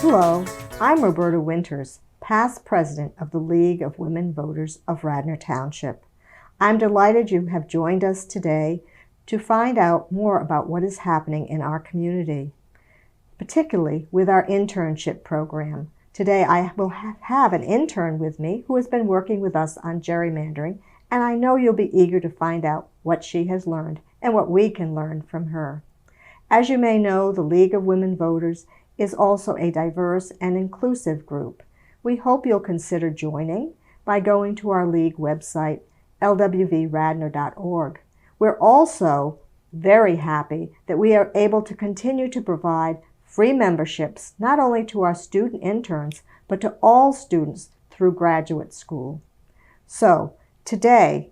Hello, I'm Roberta Winters, past president of the League of Women Voters of Radnor Township. I'm delighted you have joined us today to find out more about what is happening in our community, particularly with our internship program. Today I will have an intern with me who has been working with us on gerrymandering, and I know you'll be eager to find out what she has learned and what we can learn from her. As you may know, the League of Women Voters is also a diverse and inclusive group. We hope you'll consider joining by going to our league website, lwvradnor.org. We're also very happy that we are able to continue to provide free memberships, not only to our student interns, but to all students through graduate school. So today,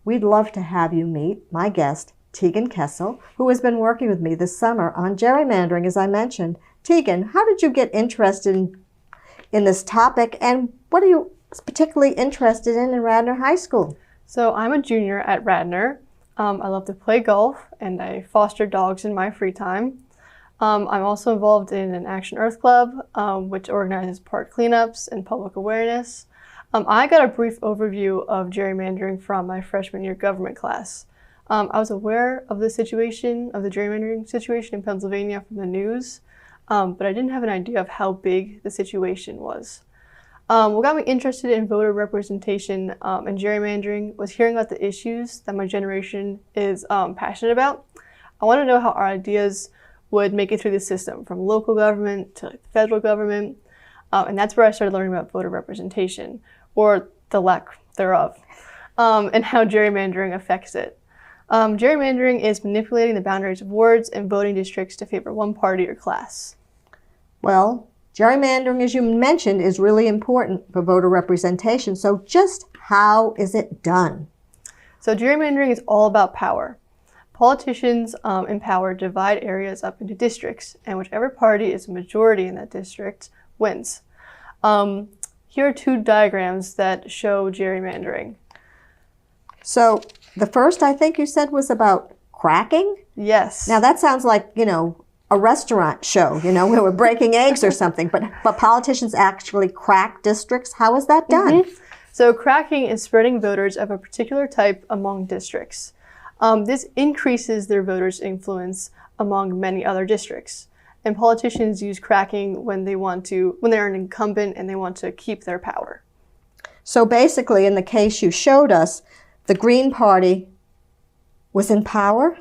we'd love to have you meet my guest, Tegan Kelsall, who has been working with me this summer on gerrymandering, as I mentioned. Tegan, how did you get interested in this topic, and what are you particularly interested in Radnor High School? So I'm a junior at Radnor. I love to play golf, and I foster dogs in my free time. I'm also involved in an Action Earth Club, which organizes park cleanups and public awareness. I got a brief overview of gerrymandering from my freshman year government class. I was aware of the situation, of the gerrymandering situation in Pennsylvania from the news, but I didn't have an idea of how big the situation was. What got me interested in voter representation and gerrymandering was hearing about the issues that my generation is passionate about. I want to know how our ideas would make it through the system, from local government to the federal government, and that's where I started learning about voter representation, or the lack thereof, and how gerrymandering affects it. Gerrymandering is manipulating the boundaries of wards and voting districts to favor one party or class. Well, gerrymandering, as you mentioned, is really important for voter representation. So just how is it done? So gerrymandering is all about power. Politicians in power divide areas up into districts, and whichever party is a majority in that district wins. Here are two diagrams that show gerrymandering. So the first, I think you said, was about cracking? Yes. Now that sounds like, a restaurant show, where we're breaking eggs or something, but politicians actually crack districts. How is that done? Mm-hmm. So cracking is spreading voters of a particular type among districts. This increases their voters' influence among many other districts. And politicians use cracking when they're an incumbent and they want to keep their power. So basically, in the case you showed us, the Green Party was in power,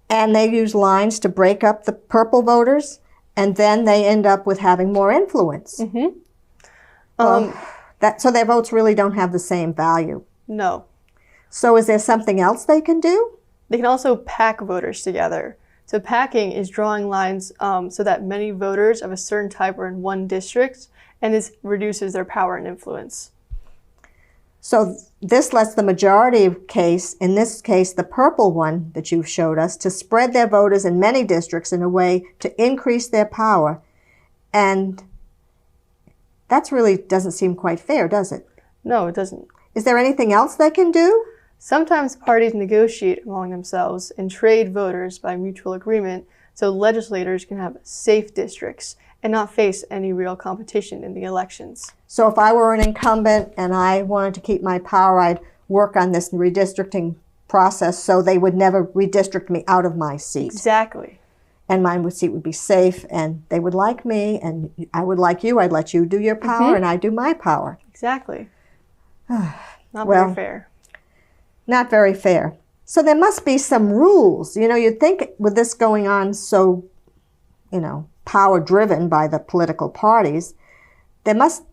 and they use lines to break up the purple voters, and then they end up with having more influence. Mm-hmm. So their votes really don't have the same value. No. So is there something else they can do? They can also pack voters together. So packing is drawing lines so that many voters of a certain type are in one district, and this reduces their power and influence. So this lets the majority case, in this case the purple one that you showed us, to spread their voters in many districts in a way to increase their power. And that really doesn't seem quite fair, does it? No, it doesn't. Is there anything else they can do? Sometimes parties negotiate among themselves and trade voters by mutual agreement so legislators can have safe districts and not face any real competition in the elections. So if I were an incumbent and I wanted to keep my power, I'd work on this redistricting process so they would never redistrict me out of my seat. Exactly. And my seat would be safe, and they would like me, and I would like you. I'd let you do your power, and I'd do my power. Exactly. Not Well, very fair. Not very fair. So there must be some rules. You'd think with this going on so, power-driven by the political parties, there must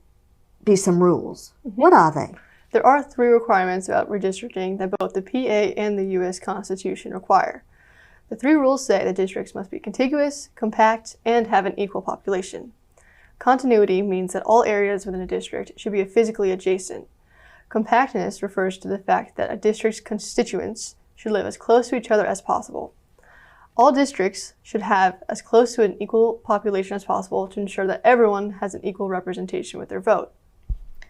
be some rules. What are they? There are 3 requirements about redistricting that both the PA and the U.S. Constitution require. The 3 rules say that districts must be contiguous, compact, and have an equal population. Continuity means that all areas within a district should be physically adjacent. Compactness refers to the fact that a district's constituents should live as close to each other as possible. All districts should have as close to an equal population as possible to ensure that everyone has an equal representation with their vote.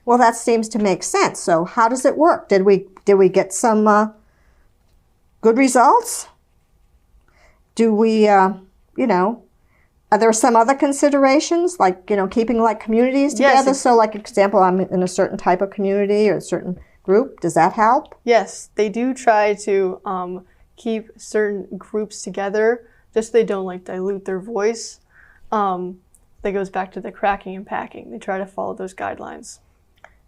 Well, that seems to make sense. So how does it work? Did Did we get some good results? Do we, are there some other considerations, like, keeping like communities together? Yes. So, like, example, I'm in a certain type of community or a certain group. Does that help? Yes, they do try to keep certain groups together, just so they don't like dilute their voice. That goes back to the cracking and packing. They try to follow those guidelines.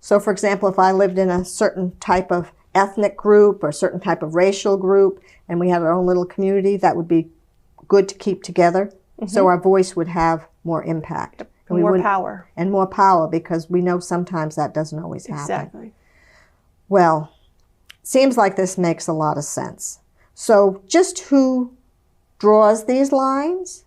So, for example, if I lived in a certain type of ethnic group or a certain type of racial group, and we had our own little community, that would be good to keep together. So our voice would have more impact. And more power. And more power, because we know sometimes that doesn't always happen. Exactly. Well, seems like this makes a lot of sense. So just who draws these lines?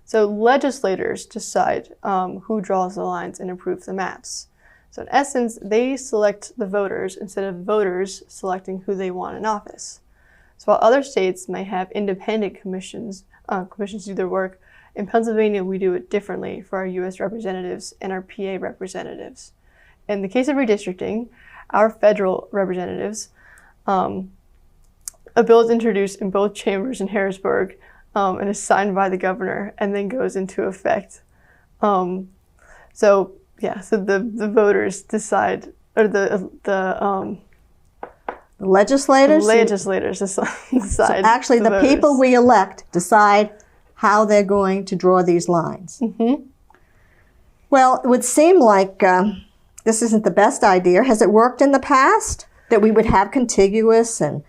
So legislators decide who draws the lines and approves the maps. So in essence, they select the voters instead of voters selecting who they want in office. So while other states may have independent commissions do their work, in Pennsylvania we do it differently for our U.S. representatives and our PA representatives. In the case of redistricting, our federal representatives, a bill is introduced in both chambers in Harrisburg and is signed by the governor and then goes into effect. So the voters decide, or the legislators? Legislators decide. So actually, the people we elect decide how they're going to draw these lines. Well, it would seem like this isn't the best idea. Has it worked in the past that we would have contiguous and,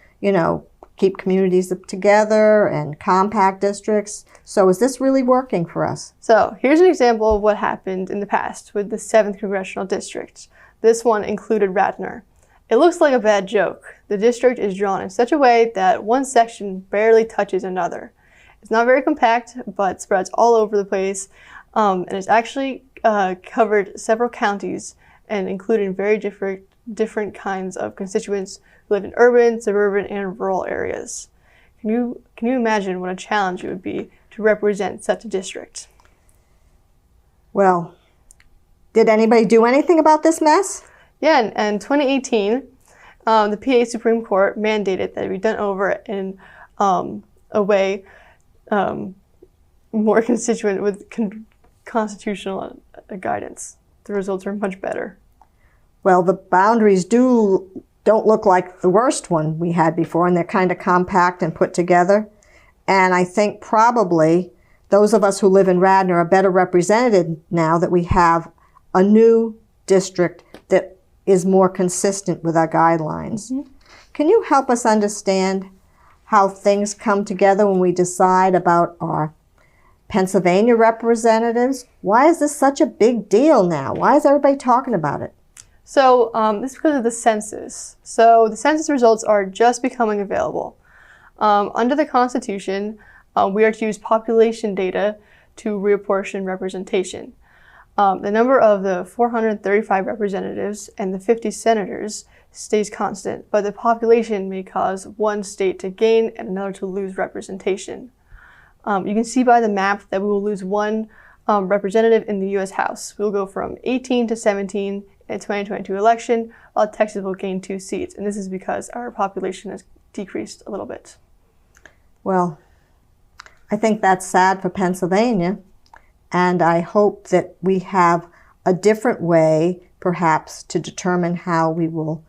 keep communities together and compact districts? So is this really working for us? So here's an example of what happened in the past with the 7th Congressional District. This one included Radnor. It looks like a bad joke. The district is drawn in such a way that one section barely touches another. It's not very compact, but spreads all over the place, and it's actually covered several counties and included very different kinds of constituents who live in urban, suburban, and rural areas. Can you imagine what a challenge it would be to represent such a district? Well, did anybody do anything about this mess? Yeah, in 2018, the PA Supreme Court mandated that it be done over in a way more constituent with constitutional guidance. The results are much better. Well, the boundaries don't look like the worst one we had before, and they're kind of compact and put together. And I think probably those of us who live in Radnor are better represented now that we have a new district that is more consistent with our guidelines. Can you help us understand how things come together when we decide about our Pennsylvania representatives? Why is this such a big deal now? Why is everybody talking about it? So this is because of the census. So the census results are just becoming available. Under the Constitution, we are to use population data to reapportion representation. The number of the 435 representatives and the 50 senators stays constant, but the population may cause one state to gain and another to lose representation. You can see by the map that we will lose one representative in the U.S. House. We will go from 18 to 17 in the 2022 election, while Texas will gain 2 seats, and this is because our population has decreased a little bit. Well, I think that's sad for Pennsylvania, and I hope that we have a different way, perhaps, to determine how we will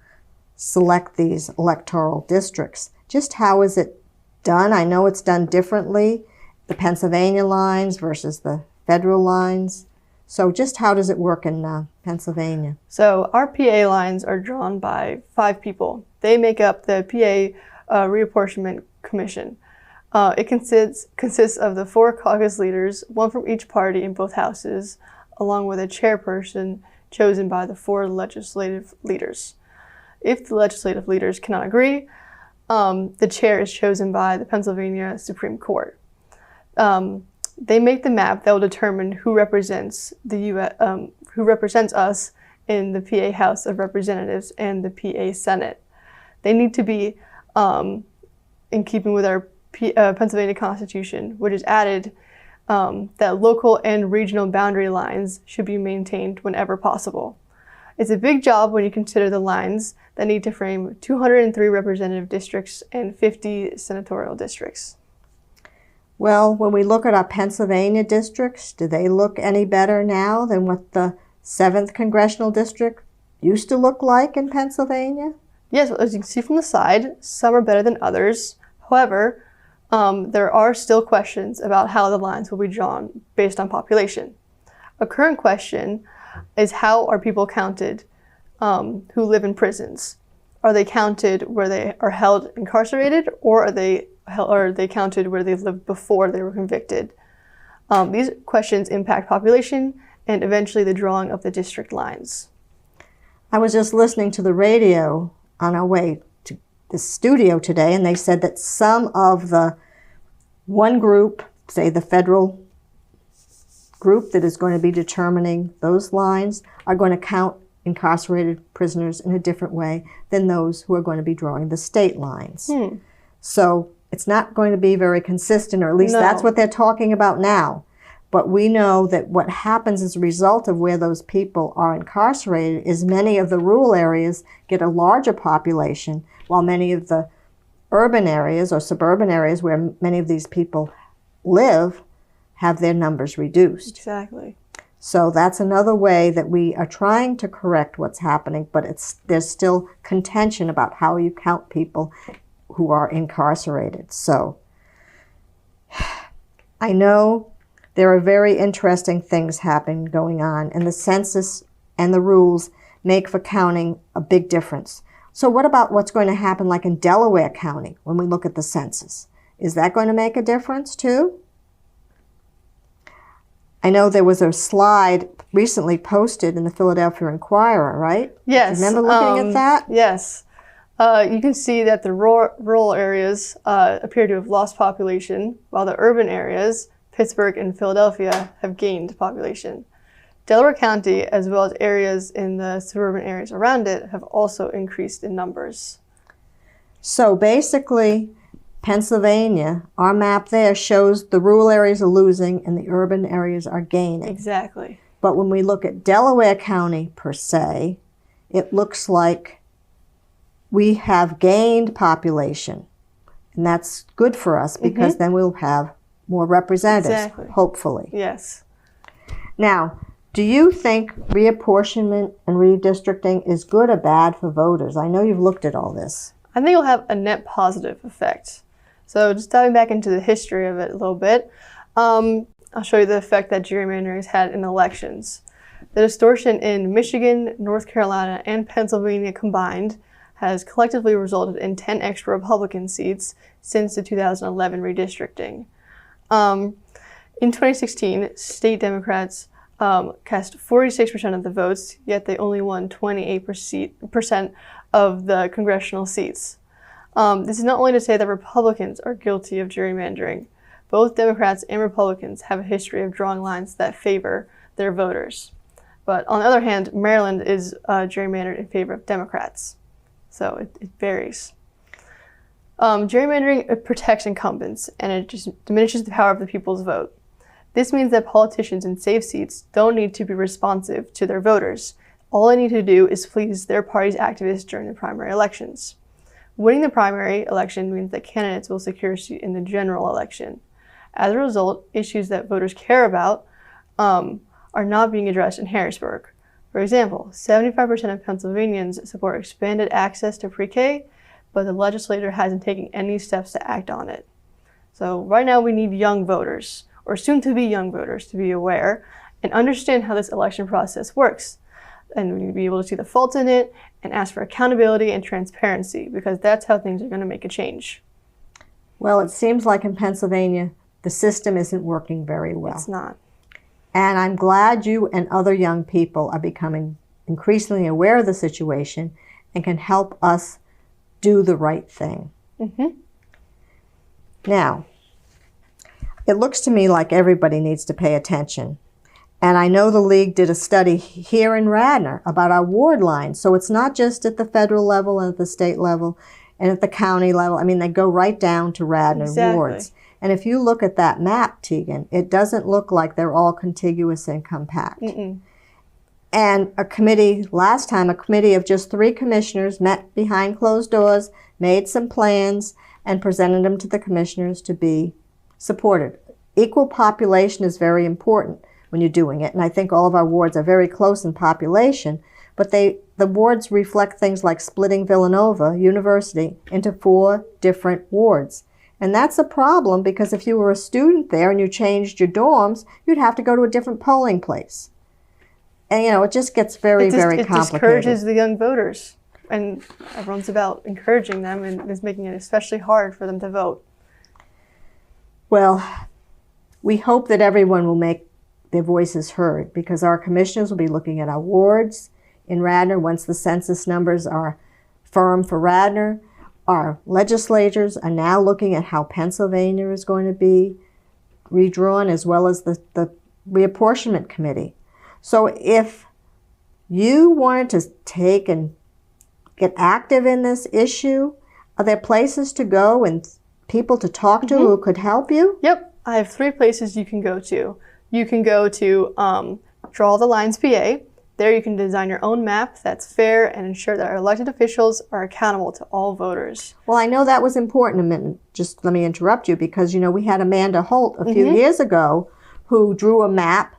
select these electoral districts. Just how is it done? I know it's done differently, the Pennsylvania lines versus the federal lines. So just how does it work in Pennsylvania? So our PA lines are drawn by 5 people. They make up the PA Reapportionment Commission. It consists of the 4 caucus leaders, one from each party in both houses, along with a chairperson chosen by the 4 legislative leaders. If the legislative leaders cannot agree, the chair is chosen by the Pennsylvania Supreme Court. They make the map that will determine who represents us in the PA House of Representatives and the PA Senate. They need to be in keeping with our Pennsylvania Constitution, which is added that local and regional boundary lines should be maintained whenever possible. It's a big job when you consider the lines that need to frame 203 representative districts and 50 senatorial districts. Well, when we look at our Pennsylvania districts, do they look any better now than what the 7th Congressional District used to look like in Pennsylvania? Yes, as you can see from the side, some are better than others. However, there are still questions about how the lines will be drawn based on population. A current question is, how are people counted who live in prisons? Are they counted where they are held incarcerated, or are they counted where they lived before they were convicted? These questions impact population and eventually the drawing of the district lines. I was just listening to the radio on our way to the studio today, and they said that some of the one group, say the federal group that is going to be determining those lines, are going to count incarcerated prisoners in a different way than those who are going to be drawing the state lines. So it's not going to be very consistent, or at least that's what they're talking about now. But we know that what happens as a result of where those people are incarcerated is many of the rural areas get a larger population, while many of the urban areas or suburban areas where many of these people live have their numbers reduced. Exactly. So that's another way that we are trying to correct what's happening, but there's still contention about how you count people who are incarcerated. So I know there are very interesting things going on, and the census and the rules make for counting a big difference. So what about what's going to happen like in Delaware County when we look at the census? Is that going to make a difference too? I know there was a slide recently posted in the Philadelphia Inquirer, right? Yes. Remember looking at that? Yes. You can see that the rural areas appear to have lost population, while the urban areas, Pittsburgh and Philadelphia, have gained population. Delaware County, as well as areas in the suburban areas around it, have also increased in numbers. So basically, Pennsylvania, our map there shows the rural areas are losing and the urban areas are gaining. Exactly. But when we look at Delaware County per se, it looks like we have gained population. And that's good for us because then we'll have more representatives, hopefully. Yes. Now, do you think reapportionment and redistricting is good or bad for voters? I know you've looked at all this. I think it'll have a net positive effect. So just diving back into the history of it a little bit, I'll show you the effect that gerrymandering has had in elections. The distortion in Michigan, North Carolina, and Pennsylvania combined has collectively resulted in 10 extra Republican seats since the 2011 redistricting. In 2016, state Democrats cast 46% of the votes, yet they only won 28% of the congressional seats. This is not only to say that Republicans are guilty of gerrymandering. Both Democrats and Republicans have a history of drawing lines that favor their voters. But on the other hand, Maryland is gerrymandered in favor of Democrats. So it varies. Gerrymandering, it protects incumbents, and it just diminishes the power of the people's vote. This means that politicians in safe seats don't need to be responsive to their voters. All they need to do is please their party's activists during the primary elections. Winning the primary election means that candidates will secure a seat in the general election. As a result, issues that voters care about are not being addressed in Harrisburg. For example, 75% of Pennsylvanians support expanded access to pre-K, but the legislature hasn't taken any steps to act on it. So right now we need young voters, or soon-to-be young voters, to be aware and understand how this election process works. And we need to be able to see the faults in it and ask for accountability and transparency, because that's how things are going to make a change. Well, it seems like in Pennsylvania, the system isn't working very well. It's not. And I'm glad you and other young people are becoming increasingly aware of the situation and can help us do the right thing. Now, it looks to me like everybody needs to pay attention. And I know the League did a study here in Radnor about our ward lines. So it's not just at the federal level and at the state level and at the county level. I mean, they go right down to Radnor wards. And if you look at that map, Tegan, it doesn't look like they're all contiguous and compact. And a committee, last time, a committee of just 3 commissioners met behind closed doors, made some plans, and presented them to the commissioners to be supported. Equal population is very important when you're doing it, and I think all of our wards are very close in population, but the wards reflect things like splitting Villanova University into 4 different wards. And that's a problem, because if you were a student there and you changed your dorms, you'd have to go to a different polling place. And, you know, it just gets very complicated. It discourages the young voters. And everyone's about encouraging them, and is making it especially hard for them to vote. Well, we hope that everyone will make their voices heard, because our commissioners will be looking at our wards in Radnor once the census numbers are firm for Radnor. Our legislators are now looking at how Pennsylvania is going to be redrawn, as well as the reapportionment committee. So if you wanted to take and get active in this issue, are there places to go and people to talk to who could help you? Yep, I have 3 places you can go to. You can go to Draw the Lines PA. There you can design your own map that's fair and ensure that our elected officials are accountable to all voters. Well, I know that was important a minute. Just let me interrupt you, because, you know, we had Amanda Holt a few years ago who drew a map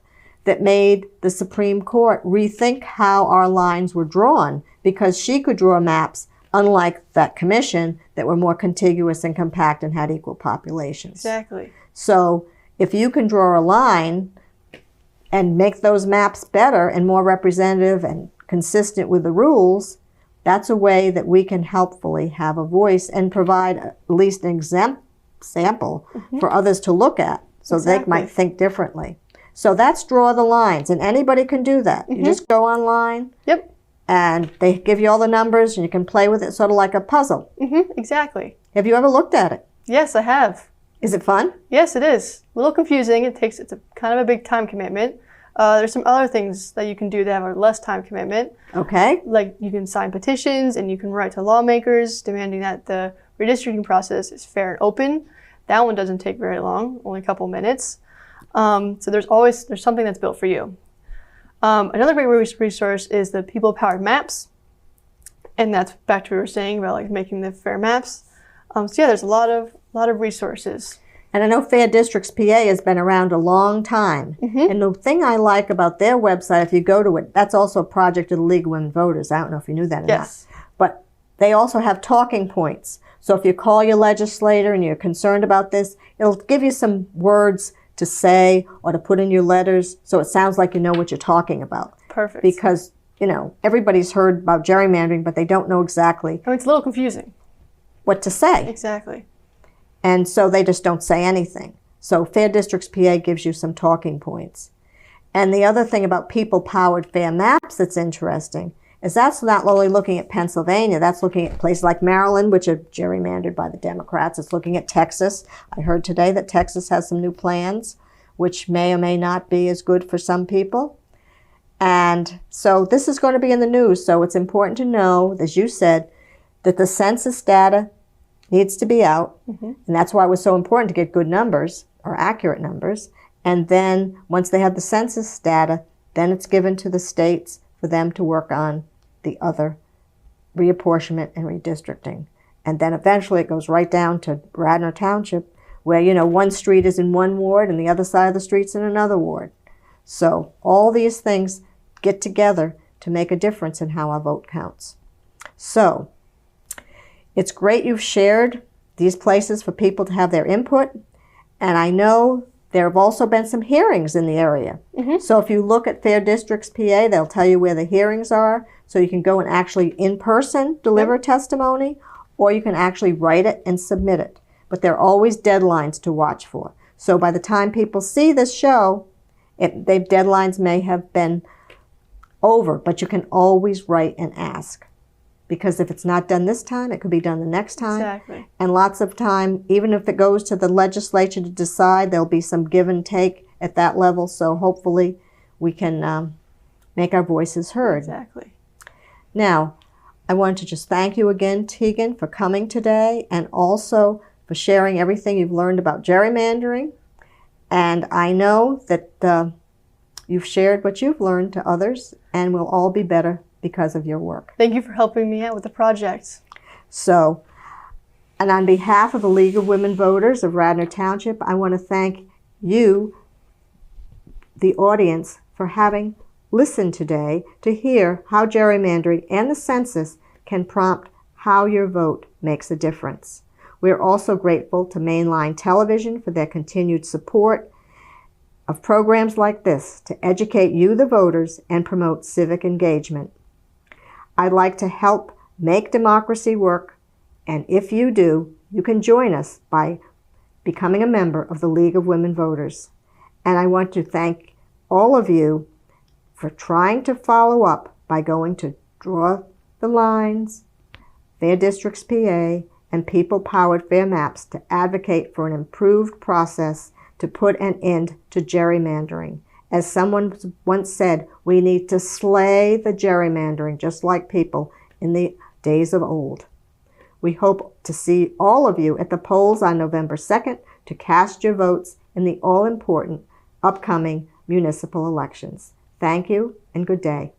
that made the Supreme Court rethink how our lines were drawn, because she could draw maps, unlike that commission, that were more contiguous and compact and had equal populations. Exactly. So if you can draw a line and make those maps better and more representative and consistent with the rules, that's a way that we can helpfully have a voice and provide at least an example for others to look at, so they might think differently. So that's Draw the Lines, and anybody can do that. You just go online. Yep. And they give you all the numbers, and you can play with it sort of like a puzzle. Exactly. Have you ever looked at it? Yes, I have. Is it fun? Yes, it is. A little confusing. It's a kind of a big time commitment. There's some other things that you can do that have a less time commitment. Okay. Like you can sign petitions, and you can write to lawmakers demanding that the redistricting process is fair and open. That one doesn't take very long, only a couple minutes. So there's something that's built for you. Another great resource is the people-powered maps, and that's back to what we were saying about like making the fair maps. So yeah, there's a lot of resources. And I know Fair Districts PA has been around a long time. And the thing I like about their website, if you go to it, that's also a project of the League of Women Voters. I don't know if you knew that or not. But they also have talking points. So if you call your legislator and you're concerned about this, it'll give you some words to say or to put in your letters, so it sounds like you know what you're talking about. Perfect. Because, you know, everybody's heard about gerrymandering, but they don't know exactly it's a little confusing what to say. Exactly. And so they just don't say anything. So Fair Districts PA gives you some talking points. And the other thing about people-powered fair maps that's interesting is that's not only looking at Pennsylvania, that's looking at places like Maryland, which are gerrymandered by the Democrats. It's looking at Texas. I heard today that Texas has some new plans, which may or may not be as good for some people. And so this is going to be in the news, so it's important to know, as you said, that the census data needs to be out, and that's why it was so important to get good numbers, or accurate numbers. And then once they have the census data, then it's given to the states for them to work on the other reapportionment and redistricting. And then eventually it goes right down to Radnor Township, where, you know, one street is in one ward and the other side of the street's in another ward. So all these things get together to make a difference in how our vote counts. So it's great you've shared these places for people to have their input. And I know there have also been some hearings in the area. So if you look at Fair Districts PA, they'll tell you where the hearings are. So you can go and actually in person deliver testimony, or you can actually write it and submit it. But there are always deadlines to watch for. So by the time people see this show, the deadlines may have been over, but you can always write and ask. Because if it's not done this time, it could be done the next time. Exactly. And lots of time, even if it goes to the legislature to decide, there'll be some give and take at that level. So hopefully we can make our voices heard. Exactly. Now, I want to just thank you again, Tegan, for coming today, and also for sharing everything you've learned about gerrymandering. And I know that You've shared what you've learned to others, and we'll all be better because of your work. Thank you for helping me out with the project. So, and on behalf of the League of Women Voters of Radnor Township, I want to thank you, the audience, for having listened today to hear how gerrymandering and the census can prompt how your vote makes a difference. We're also grateful to Mainline Television for their continued support of programs like this to educate you, the voters, and promote civic engagement. I'd like to help make democracy work, and if you do, you can join us by becoming a member of the League of Women Voters. And I want to thank all of you for trying to follow up by going to Draw the Lines, Fair Districts PA, and People-Powered Fair Maps to advocate for an improved process to put an end to gerrymandering. As someone once said, we need to slay the gerrymandering, just like people in the days of old. We hope to see all of you at the polls on November 2nd to cast your votes in the all-important upcoming municipal elections. Thank you and good day.